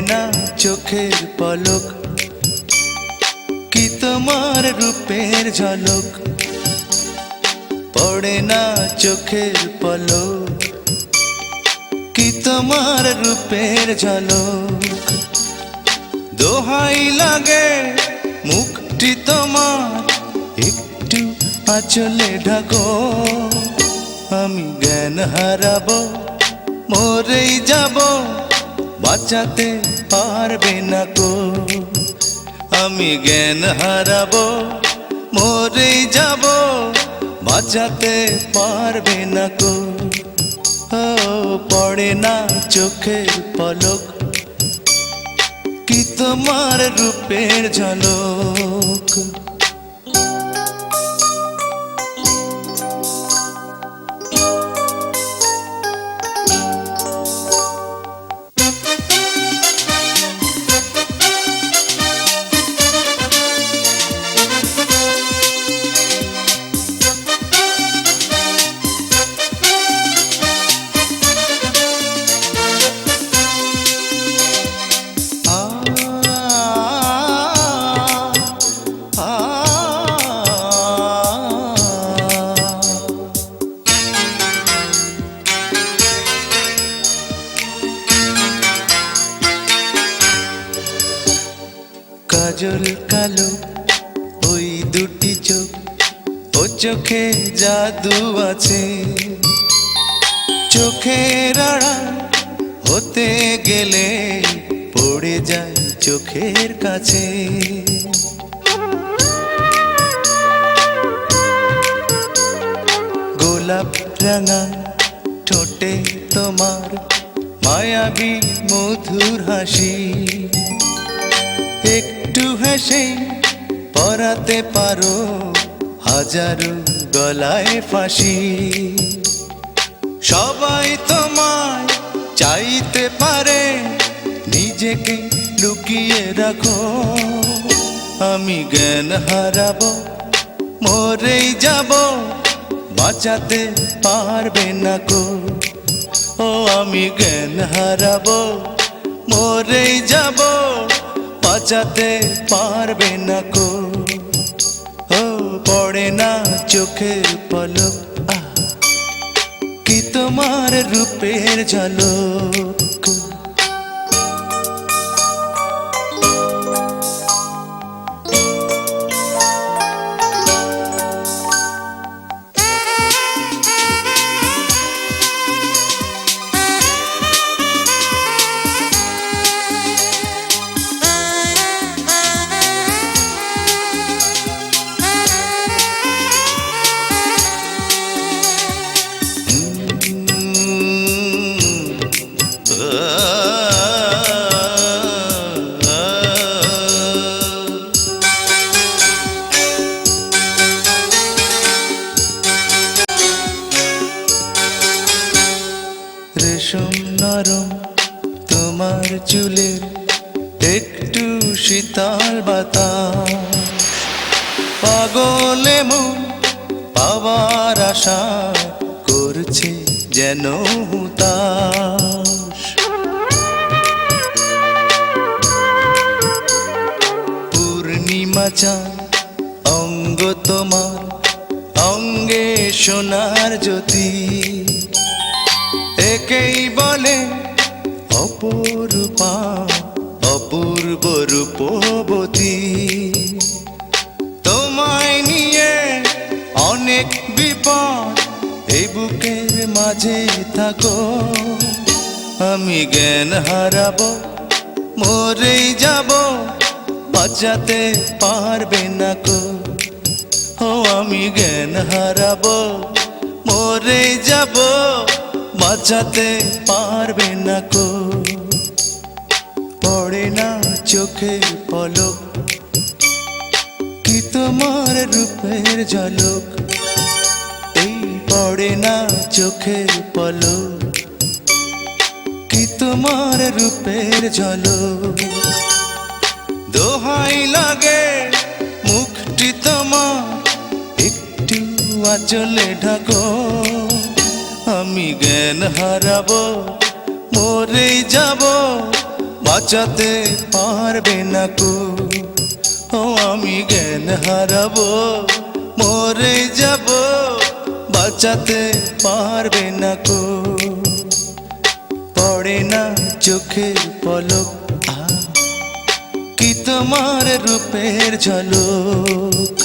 না চোখের পলক, কি তোমার রূপের ঝলক। পড়ে না চোখের পলক, কি তোমার রূপের ঝলক। দোহাই লাগে মুখটি তোমার, একটু আঁচলে ঢাকো। আমি জ্ঞান হারাবো, মরেই যাব, বাঁচাতে পারবে না কো। আমি জ্ঞান হারাবো, মরেই যাব, বাঁচাতে পারবে না কো। ও পড়ে না চোখের পলক, কি তোমার রূপের ঝলক। কাজল কালো ওই দুটি চোখ, ও চোখে জাদু আছে। চোখের আড়াল হতে গেলে পড়ে যায় চোখের কাছে। গোলাপ রাঙা ঠোঁটে তোমার মায়াবী মধুর হাসি। একটু হেসে পরাতে পারো হাজারো গলায় ফাঁসি। সবাই তোমায় চাইতে পারে, নিজেকে লুকিয়ে রাখো। আমি জ্ঞান হারাবো, মরেই যাব, বাঁচাতে পারবে না কো। ও আমি জ্ঞান হারাবো, মরেই যাব, বাঁচাতে পারবে না কো। ও পড়ে না চোখের পলক, কি তোমার রূপের ঝলক। রেশম নরম তোমার চুলের, একটু শীতল বাতাস। পাগলে মন পাওয়ার আশা করছে যেন হুতাশ। পূর্ণিমা চাঁদ অঙ্গ তোমার, অঙ্গে সোনার জ্যোতি। একেই বলে অপরূপা, অপূর্ব রূপবতী। তোমায় নিয়ে অনেক বিপদ, এই বুকের মাঝে থাকো। আমি জ্ঞান হারাবো, মরেই যাব, বাঁচাতে পারবে না কো। ও আমি জ্ঞান হারাবো, মরেই যাব, বাঁচাতে পারবে না কো। পড়ে না চোখের পলক, কি তোমার রূপের ঝলক। এই পড়ে না চোখের পলক, কি তোমার রূপের ঝলক। দোহাই লাগে মুখটি তোমার, একটু আঁচলে ঢাকো। আমি জ্ঞান হারাবো, মরেই যাব, বাঁচাতে পারবে না কো। ও আমি জ্ঞান হারাবো, মরে যাব, বাঁচাতে পারবে না কো। পড়ে না চোখের পলক, কি তোমার রূপের ঝলক।